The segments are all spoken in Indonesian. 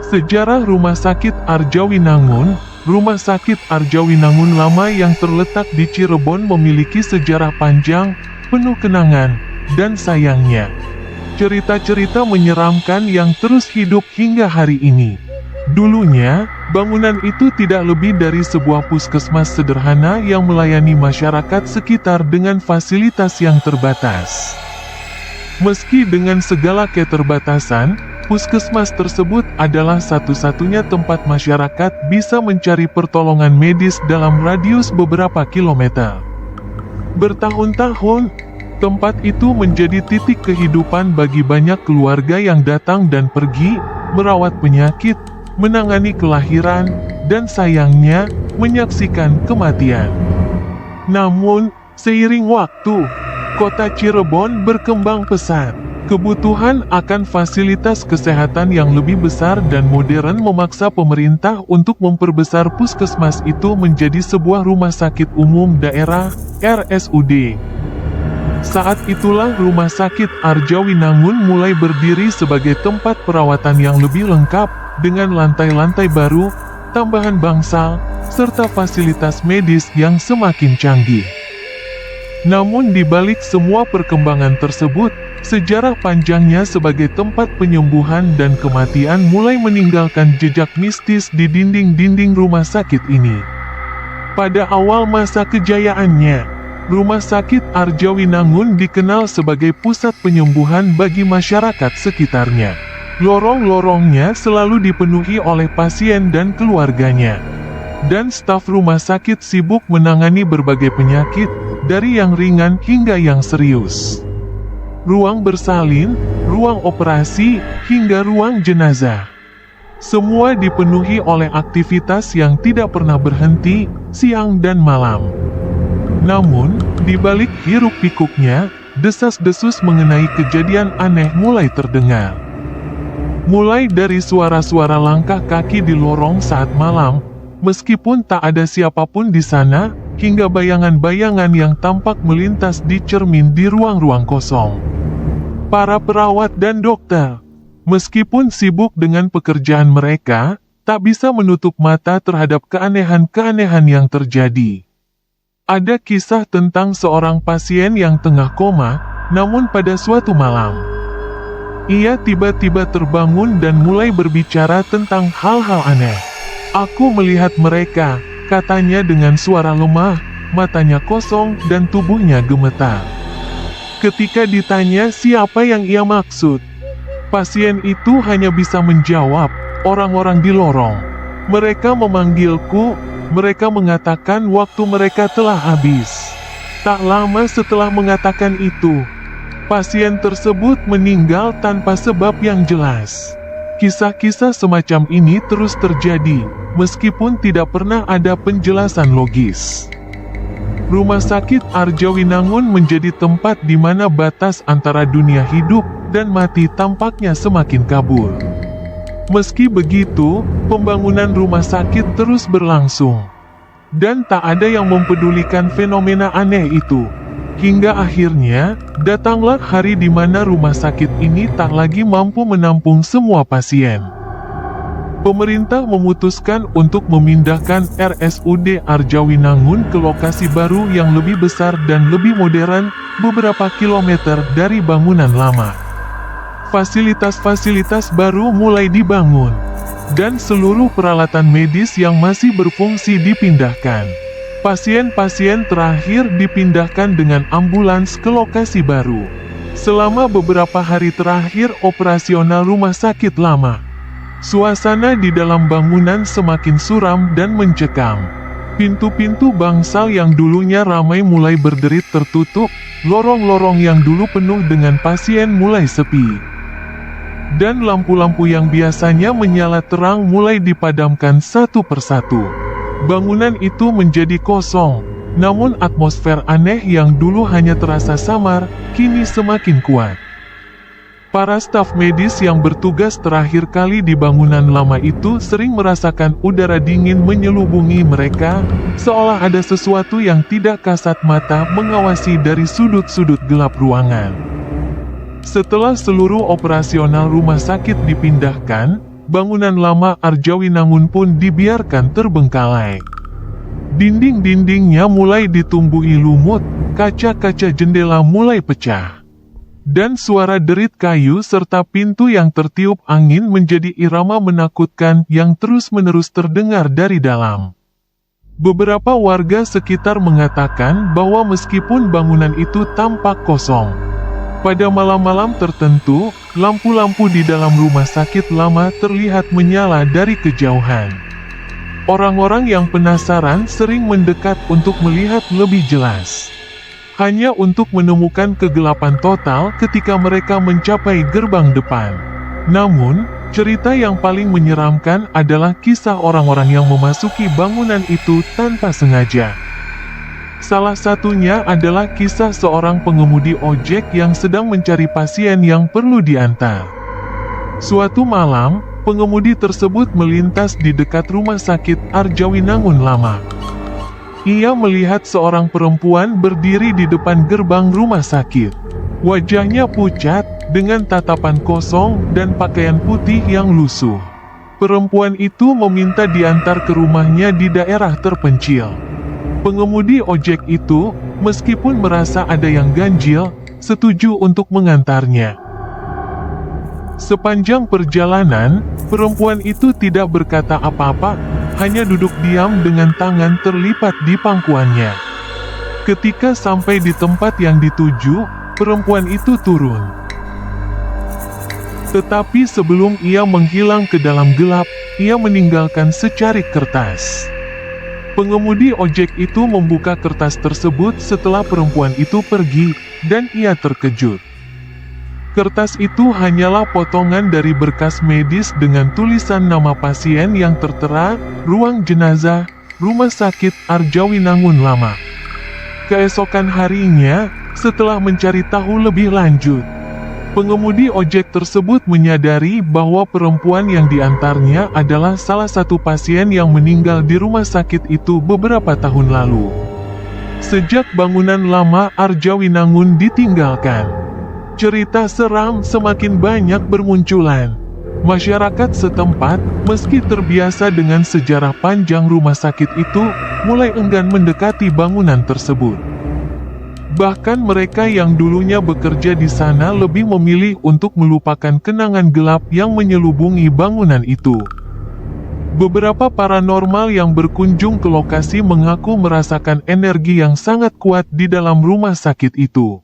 Sejarah Rumah Sakit Arjawinangun. Rumah Sakit Arjawinangun lama yang terletak di Cirebon memiliki sejarah panjang, penuh kenangan, dan sayangnya, cerita-cerita menyeramkan yang terus hidup hingga hari ini. Dulunya, bangunan itu tidak lebih dari sebuah puskesmas sederhana yang melayani masyarakat sekitar dengan fasilitas yang terbatas. Meski dengan segala keterbatasan, puskesmas tersebut adalah satu-satunya tempat masyarakat bisa mencari pertolongan medis dalam radius beberapa kilometer. Bertahun-tahun, tempat itu menjadi titik kehidupan bagi banyak keluarga yang datang dan pergi, merawat penyakit, menangani kelahiran, dan sayangnya, menyaksikan kematian. Namun, seiring waktu, kota Cirebon berkembang pesat. Kebutuhan akan fasilitas kesehatan yang lebih besar dan modern memaksa pemerintah untuk memperbesar puskesmas itu menjadi sebuah rumah sakit umum daerah, RSUD. Saat itulah Rumah Sakit Arjawinangun mulai berdiri sebagai tempat perawatan yang lebih lengkap, dengan lantai-lantai baru, tambahan bangsal, serta fasilitas medis yang semakin canggih. Namun di balik semua perkembangan tersebut, sejarah panjangnya sebagai tempat penyembuhan dan kematian mulai meninggalkan jejak mistis di dinding-dinding rumah sakit ini. Pada awal masa kejayaannya, Rumah Sakit Arjawinangun dikenal sebagai pusat penyembuhan bagi masyarakat sekitarnya. Lorong-lorongnya selalu dipenuhi oleh pasien dan keluarganya. Dan staf rumah sakit sibuk menangani berbagai penyakit, dari yang ringan hingga yang serius. Ruang bersalin, ruang operasi, hingga ruang jenazah. Semua dipenuhi oleh aktivitas yang tidak pernah berhenti, siang dan malam. Namun, di balik hiruk-pikuknya, desas-desus mengenai kejadian aneh mulai terdengar. Mulai dari suara-suara langkah kaki di lorong saat malam, meskipun tak ada siapapun di sana, hingga bayangan-bayangan yang tampak melintas di cermin di ruang-ruang kosong. Para perawat dan dokter, meskipun sibuk dengan pekerjaan mereka, tak bisa menutup mata terhadap keanehan-keanehan yang terjadi. Ada kisah tentang seorang pasien yang tengah koma, namun pada suatu malam, ia tiba-tiba terbangun dan mulai berbicara tentang hal-hal aneh. "Aku melihat mereka," katanya dengan suara lemah, matanya kosong dan tubuhnya gemetar. Ketika ditanya siapa yang ia maksud, pasien itu hanya bisa menjawab, "Orang-orang di lorong. Mereka memanggilku, mereka mengatakan waktu mereka telah habis." Tak lama setelah mengatakan itu, pasien tersebut meninggal tanpa sebab yang jelas. Kisah-kisah semacam ini terus terjadi, meskipun tidak pernah ada penjelasan logis. Rumah Sakit Arjawinangun menjadi tempat di mana batas antara dunia hidup dan mati tampaknya semakin kabur. Meski begitu, pembangunan rumah sakit terus berlangsung. Dan tak ada yang mempedulikan fenomena aneh itu. Hingga akhirnya, datanglah hari di mana rumah sakit ini tak lagi mampu menampung semua pasien. Pemerintah memutuskan untuk memindahkan RSUD Arjawinangun ke lokasi baru yang lebih besar dan lebih modern, beberapa kilometer dari bangunan lama. Fasilitas-fasilitas baru mulai dibangun, dan seluruh peralatan medis yang masih berfungsi dipindahkan. Pasien-pasien terakhir dipindahkan dengan ambulans ke lokasi baru. Selama beberapa hari terakhir operasional rumah sakit lama, suasana di dalam bangunan semakin suram dan mencekam. Pintu-pintu bangsal yang dulunya ramai mulai berderit tertutup, lorong-lorong yang dulu penuh dengan pasien mulai sepi. Dan lampu-lampu yang biasanya menyala terang mulai dipadamkan satu persatu. Bangunan itu menjadi kosong, namun atmosfer aneh yang dulu hanya terasa samar, kini semakin kuat. Para staf medis yang bertugas terakhir kali di bangunan lama itu sering merasakan udara dingin menyelubungi mereka, seolah ada sesuatu yang tidak kasat mata mengawasi dari sudut-sudut gelap ruangan. Setelah seluruh operasional rumah sakit dipindahkan, bangunan lama Arjawinangun pun dibiarkan terbengkalai. Dinding-dindingnya mulai ditumbuhi lumut, kaca-kaca jendela mulai pecah. Dan suara derit kayu serta pintu yang tertiup angin menjadi irama menakutkan yang terus-menerus terdengar dari dalam. Beberapa warga sekitar mengatakan bahwa meskipun bangunan itu tampak kosong, pada malam-malam tertentu, lampu-lampu di dalam rumah sakit lama terlihat menyala dari kejauhan. Orang-orang yang penasaran sering mendekat untuk melihat lebih jelas. Hanya untuk menemukan kegelapan total ketika mereka mencapai gerbang depan. Namun, cerita yang paling menyeramkan adalah kisah orang-orang yang memasuki bangunan itu tanpa sengaja. Salah satunya adalah kisah seorang pengemudi ojek yang sedang mencari pasien yang perlu diantar. Suatu malam, pengemudi tersebut melintas di dekat rumah sakit Arjawinangun Lama. Ia melihat seorang perempuan berdiri di depan gerbang rumah sakit. Wajahnya pucat, dengan tatapan kosong dan pakaian putih yang lusuh. Perempuan itu meminta diantar ke rumahnya di daerah terpencil. Pengemudi ojek itu, meskipun merasa ada yang ganjil, setuju untuk mengantarnya. Sepanjang perjalanan, perempuan itu tidak berkata apa-apa, hanya duduk diam dengan tangan terlipat di pangkuannya. Ketika sampai di tempat yang dituju, perempuan itu turun. Tetapi sebelum ia menghilang ke dalam gelap, ia meninggalkan secarik kertas. Pengemudi ojek itu membuka kertas tersebut setelah perempuan itu pergi, dan ia terkejut. Kertas itu hanyalah potongan dari berkas medis dengan tulisan nama pasien yang tertera, ruang jenazah, Rumah Sakit Arjawinangun Lama. Keesokan harinya, setelah mencari tahu lebih lanjut, pengemudi ojek tersebut menyadari bahwa perempuan yang diantarnya adalah salah satu pasien yang meninggal di rumah sakit itu beberapa tahun lalu. Sejak bangunan lama Arjawinangun ditinggalkan, cerita seram semakin banyak bermunculan. Masyarakat setempat, meski terbiasa dengan sejarah panjang rumah sakit itu, mulai enggan mendekati bangunan tersebut. Bahkan mereka yang dulunya bekerja di sana lebih memilih untuk melupakan kenangan gelap yang menyelubungi bangunan itu. Beberapa paranormal yang berkunjung ke lokasi mengaku merasakan energi yang sangat kuat di dalam rumah sakit itu.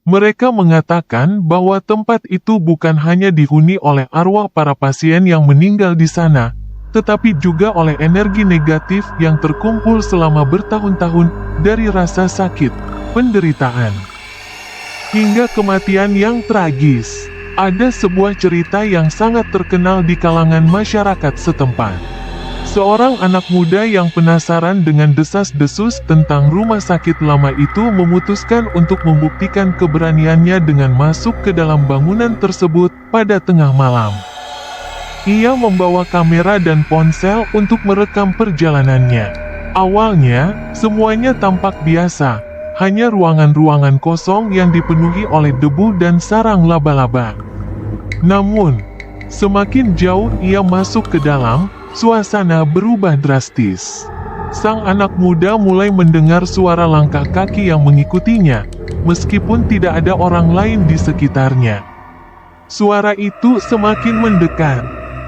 Mereka mengatakan bahwa tempat itu bukan hanya dihuni oleh arwah para pasien yang meninggal di sana, tetapi juga oleh energi negatif yang terkumpul selama bertahun-tahun dari rasa sakit, penderitaan, hingga kematian yang tragis. Ada sebuah cerita yang sangat terkenal di kalangan masyarakat setempat. Seorang anak muda yang penasaran dengan desas-desus tentang rumah sakit lama itu memutuskan untuk membuktikan keberaniannya dengan masuk ke dalam bangunan tersebut pada tengah malam. Ia membawa kamera dan ponsel untuk merekam perjalanannya. Awalnya, semuanya tampak biasa, hanya ruangan-ruangan kosong yang dipenuhi oleh debu dan sarang laba-laba. Namun, semakin jauh ia masuk ke dalam, suasana berubah drastis. Sang anak muda mulai mendengar suara langkah kaki yang mengikutinya, meskipun tidak ada orang lain di sekitarnya. Suara itu semakin mendekat,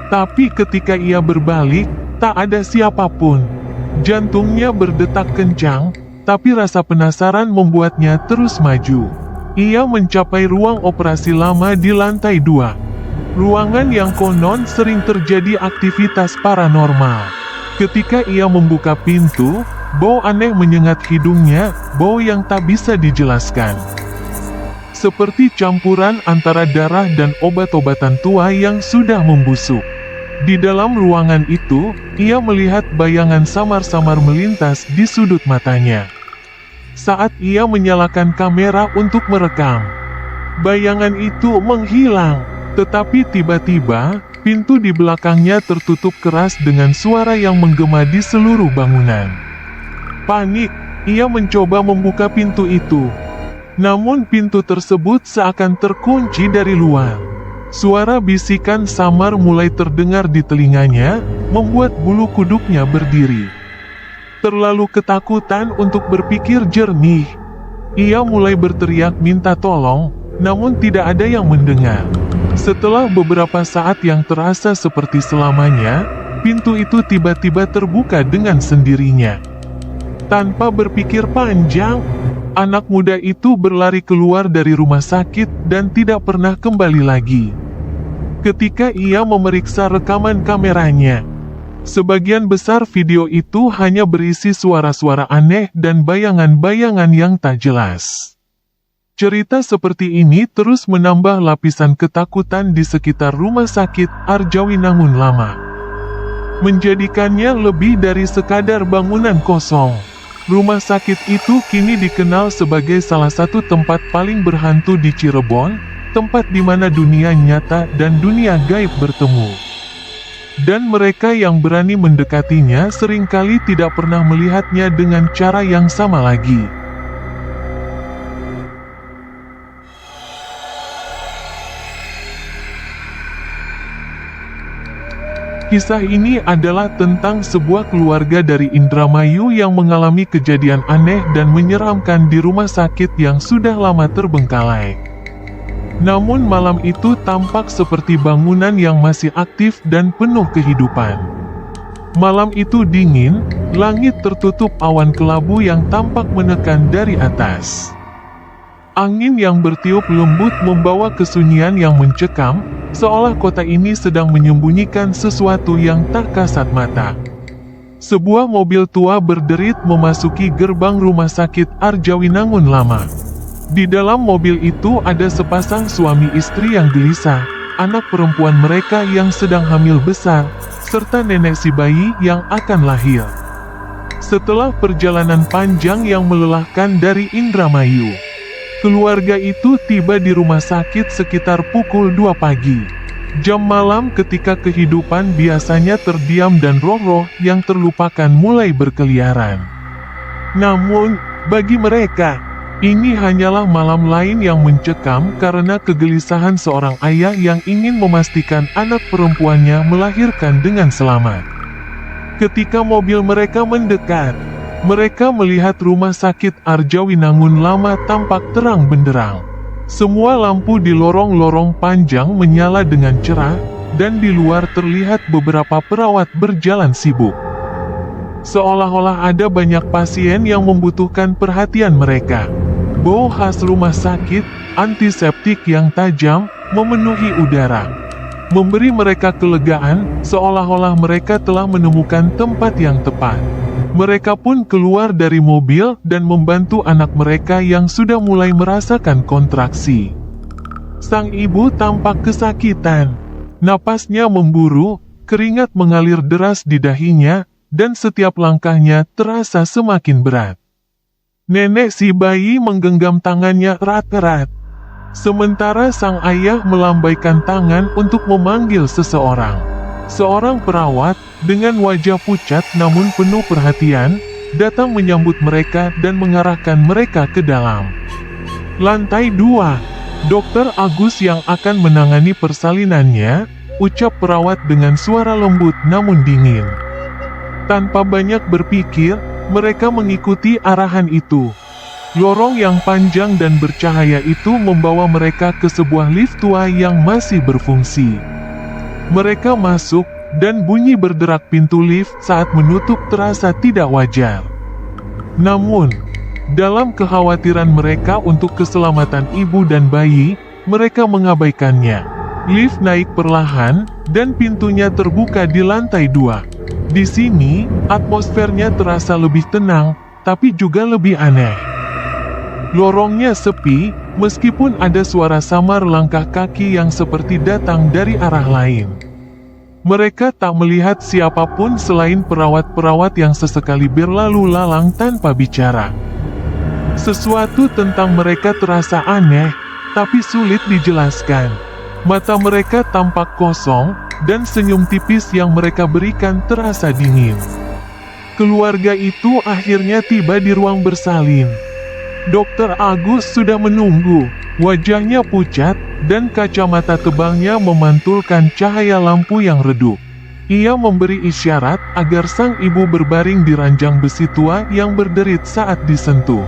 tapi ketika ia berbalik, tak ada siapapun. Jantungnya berdetak kencang, tapi rasa penasaran membuatnya terus maju. Ia mencapai ruang operasi lama di lantai 2. Ruangan yang konon sering terjadi aktivitas paranormal. Ketika ia membuka pintu, bau aneh menyengat hidungnya, bau yang tak bisa dijelaskan. Seperti campuran antara darah dan obat-obatan tua yang sudah membusuk. Di dalam ruangan itu, ia melihat bayangan samar-samar melintas di sudut matanya. Saat ia menyalakan kamera untuk merekam, bayangan itu menghilang. Tetapi tiba-tiba, pintu di belakangnya tertutup keras dengan suara yang menggema di seluruh bangunan. Panik, ia mencoba membuka pintu itu. Namun pintu tersebut seakan terkunci dari luar. Suara bisikan samar mulai terdengar di telinganya, membuat bulu kuduknya berdiri. Terlalu ketakutan untuk berpikir jernih. Ia mulai berteriak minta tolong, namun tidak ada yang mendengar. Setelah beberapa saat yang terasa seperti selamanya, pintu itu tiba-tiba terbuka dengan sendirinya. Tanpa berpikir panjang, anak muda itu berlari keluar dari rumah sakit dan tidak pernah kembali lagi. Ketika ia memeriksa rekaman kameranya, sebagian besar video itu hanya berisi suara-suara aneh dan bayangan-bayangan yang tak jelas. Cerita seperti ini terus menambah lapisan ketakutan di sekitar rumah sakit Arjawinangun Lama, menjadikannya lebih dari sekadar bangunan kosong. Rumah sakit itu kini dikenal sebagai salah satu tempat paling berhantu di Cirebon, tempat di mana dunia nyata dan dunia gaib bertemu. Dan mereka yang berani mendekatinya seringkali tidak pernah melihatnya dengan cara yang sama lagi. Kisah ini adalah tentang sebuah keluarga dari Indramayu yang mengalami kejadian aneh dan menyeramkan di rumah sakit yang sudah lama terbengkalai. Namun malam itu tampak seperti bangunan yang masih aktif dan penuh kehidupan. Malam itu dingin, langit tertutup awan kelabu yang tampak menekan dari atas. Angin yang bertiup lembut membawa kesunyian yang mencekam, seolah kota ini sedang menyembunyikan sesuatu yang tak kasat mata. Sebuah mobil tua berderit memasuki gerbang rumah sakit Arjawinangun Lama. Di dalam mobil itu ada sepasang suami istri yang gelisah, anak perempuan mereka yang sedang hamil besar, serta nenek si bayi yang akan lahir. Setelah perjalanan panjang yang melelahkan dari Indramayu, keluarga itu tiba di rumah sakit sekitar pukul 2 pagi. Jam malam ketika kehidupan biasanya terdiam dan roh-roh yang terlupakan mulai berkeliaran. Namun, bagi mereka, ini hanyalah malam lain yang mencekam karena kegelisahan seorang ayah yang ingin memastikan anak perempuannya melahirkan dengan selamat. Ketika mobil mereka mendekat, mereka melihat rumah sakit Arjawinangun Lama tampak terang benderang. Semua lampu di lorong-lorong panjang menyala dengan cerah, dan di luar terlihat beberapa perawat berjalan sibuk. Seolah-olah ada banyak pasien yang membutuhkan perhatian mereka. Bau khas rumah sakit, antiseptik yang tajam, memenuhi udara, memberi mereka kelegaan, seolah-olah mereka telah menemukan tempat yang tepat. Mereka pun keluar dari mobil dan membantu anak mereka yang sudah mulai merasakan kontraksi. Sang ibu tampak kesakitan. Napasnya memburu, keringat mengalir deras di dahinya, dan setiap langkahnya terasa semakin berat. Nenek si bayi menggenggam tangannya erat-erat. Sementara sang ayah melambaikan tangan untuk memanggil seseorang. Seorang perawat, dengan wajah pucat namun penuh perhatian, datang menyambut mereka dan mengarahkan mereka ke dalam. Lantai 2, Dokter Agus yang akan menangani persalinannya, ucap perawat dengan suara lembut namun dingin. Tanpa banyak berpikir, mereka mengikuti arahan itu. Lorong yang panjang dan bercahaya itu membawa mereka ke sebuah lift tua yang masih berfungsi. Mereka masuk, dan bunyi berderak pintu lift saat menutup terasa tidak wajar. Namun, dalam kekhawatiran mereka untuk keselamatan ibu dan bayi, mereka mengabaikannya. Lift naik perlahan, dan pintunya terbuka di lantai 2. Di sini, atmosfernya terasa lebih tenang, tapi juga lebih aneh. Lorongnya sepi, meskipun ada suara samar langkah kaki yang seperti datang dari arah lain. Mereka tak melihat siapapun selain perawat-perawat yang sesekali berlalu lalang tanpa bicara. Sesuatu tentang mereka terasa aneh, tapi sulit dijelaskan. Mata mereka tampak kosong, dan senyum tipis yang mereka berikan terasa dingin. Keluarga itu akhirnya tiba di ruang bersalin. Dokter Agus sudah menunggu, wajahnya pucat, dan kacamata tebalnya memantulkan cahaya lampu yang redup. Ia memberi isyarat agar sang ibu berbaring di ranjang besi tua yang berderit saat disentuh.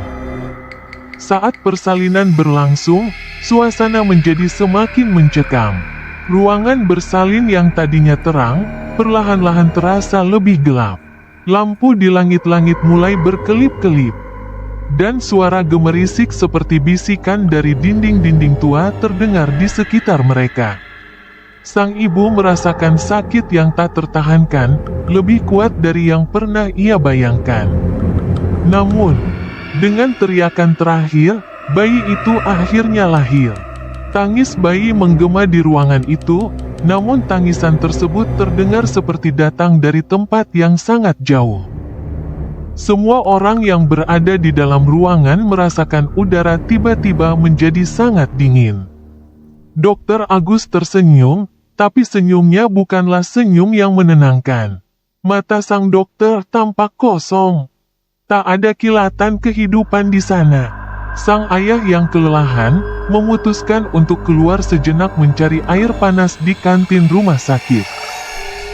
Saat persalinan berlangsung, suasana menjadi semakin mencekam. Ruangan bersalin yang tadinya terang, perlahan-lahan terasa lebih gelap. Lampu di langit-langit mulai berkelip-kelip. Dan suara gemerisik seperti bisikan dari dinding-dinding tua terdengar di sekitar mereka. Sang ibu merasakan sakit yang tak tertahankan, lebih kuat dari yang pernah ia bayangkan. Namun, dengan teriakan terakhir, bayi itu akhirnya lahir. Tangis bayi menggema di ruangan itu, namun tangisan tersebut terdengar seperti datang dari tempat yang sangat jauh. Semua orang yang berada di dalam ruangan merasakan udara tiba-tiba menjadi sangat dingin. Dokter Agus tersenyum, tapi senyumnya bukanlah senyum yang menenangkan. Mata sang dokter tampak kosong. Tak ada kilatan kehidupan di sana. Sang ayah yang kelelahan memutuskan untuk keluar sejenak mencari air panas di kantin rumah sakit.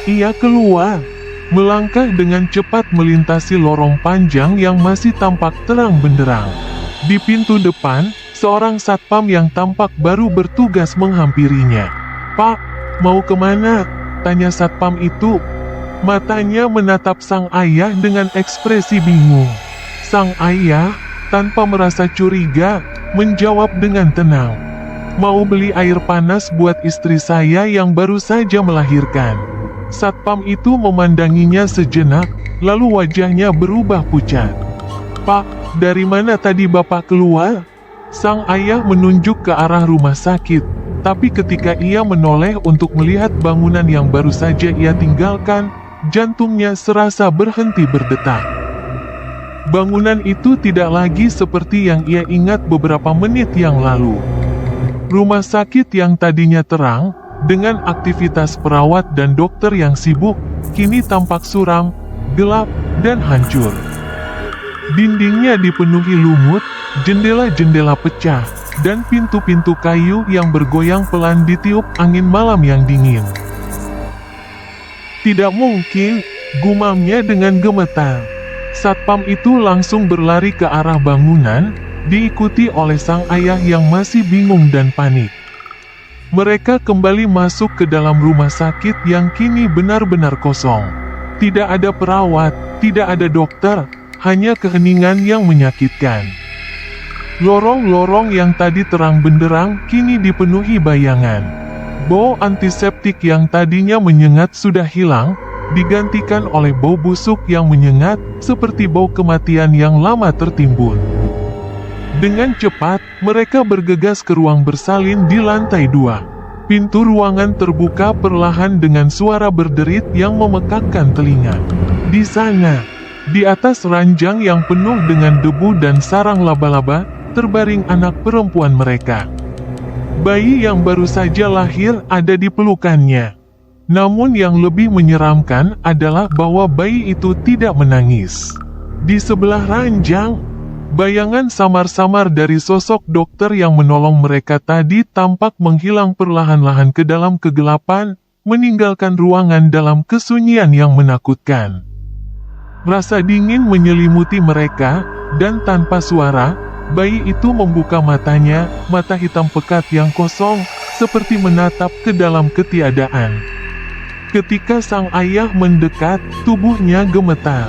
Ia keluar, melangkah dengan cepat melintasi lorong panjang yang masih tampak terang benderang. Di pintu depan, seorang satpam yang tampak baru bertugas menghampirinya. "Pak, mau kemana?" tanya satpam itu. Matanya menatap sang ayah dengan ekspresi bingung. Sang ayah, tanpa merasa curiga, menjawab dengan tenang, "Mau beli air panas buat istri saya yang baru saja melahirkan." Satpam itu memandanginya sejenak, lalu wajahnya berubah pucat. "Pak, dari mana tadi Bapak keluar?" Sang ayah menunjuk ke arah rumah sakit, tapi ketika ia menoleh untuk melihat bangunan yang baru saja ia tinggalkan, jantungnya serasa berhenti berdetak. Bangunan itu tidak lagi seperti yang ia ingat beberapa menit yang lalu. Rumah sakit yang tadinya terang, dengan aktivitas perawat dan dokter yang sibuk, kini tampak suram, gelap, dan hancur. Dindingnya dipenuhi lumut, jendela-jendela pecah, dan pintu-pintu kayu yang bergoyang pelan ditiup angin malam yang dingin. "Tidak mungkin," gumamnya dengan gemetar. Satpam itu langsung berlari ke arah bangunan, diikuti oleh sang ayah yang masih bingung dan panik. Mereka kembali masuk ke dalam rumah sakit yang kini benar-benar kosong. Tidak ada perawat, tidak ada dokter, hanya keheningan yang menyakitkan. Lorong-lorong yang tadi terang benderang kini dipenuhi bayangan. Bau antiseptik yang tadinya menyengat sudah hilang, digantikan oleh bau busuk yang menyengat, seperti bau kematian yang lama tertimbun. Dengan cepat, mereka bergegas ke ruang bersalin di lantai 2. Pintu ruangan terbuka perlahan dengan suara berderit yang memekakkan telinga. Di sana, di atas ranjang yang penuh dengan debu dan sarang laba-laba, terbaring anak perempuan mereka. Bayi yang baru saja lahir ada di pelukannya. Namun yang lebih menyeramkan adalah bahwa bayi itu tidak menangis. Di sebelah ranjang, bayangan samar-samar dari sosok dokter yang menolong mereka tadi tampak menghilang perlahan-lahan ke dalam kegelapan, meninggalkan ruangan dalam kesunyian yang menakutkan. Rasa dingin menyelimuti mereka, dan tanpa suara, bayi itu membuka matanya, mata hitam pekat yang kosong, seperti menatap ke dalam ketiadaan. Ketika sang ayah mendekat, tubuhnya gemetar.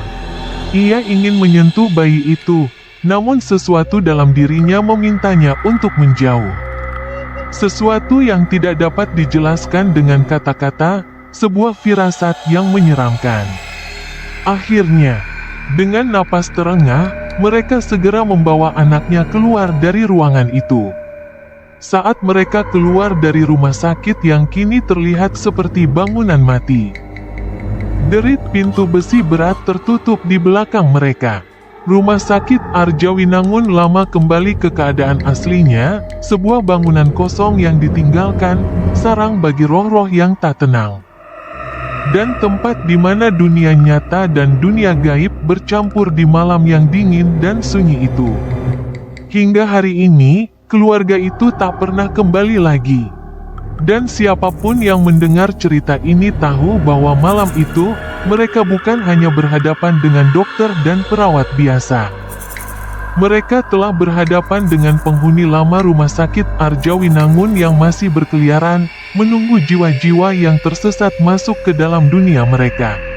Ia ingin menyentuh bayi itu, namun sesuatu dalam dirinya memintanya untuk menjauh. Sesuatu yang tidak dapat dijelaskan dengan kata-kata, sebuah firasat yang menyeramkan. Akhirnya, dengan napas terengah, mereka segera membawa anaknya keluar dari ruangan itu. Saat mereka keluar dari rumah sakit yang kini terlihat seperti bangunan mati, derit pintu besi berat tertutup di belakang mereka. Rumah sakit Arjawinangun lama kembali ke keadaan aslinya, sebuah bangunan kosong yang ditinggalkan, sarang bagi roh-roh yang tak tenang. Dan tempat di mana dunia nyata dan dunia gaib bercampur di malam yang dingin dan sunyi itu. Hingga hari ini, keluarga itu tak pernah kembali lagi. Dan siapapun yang mendengar cerita ini tahu bahwa malam itu, mereka bukan hanya berhadapan dengan dokter dan perawat biasa. Mereka telah berhadapan dengan penghuni lama rumah sakit Arjawinangun yang masih berkeliaran, menunggu jiwa-jiwa yang tersesat masuk ke dalam dunia mereka.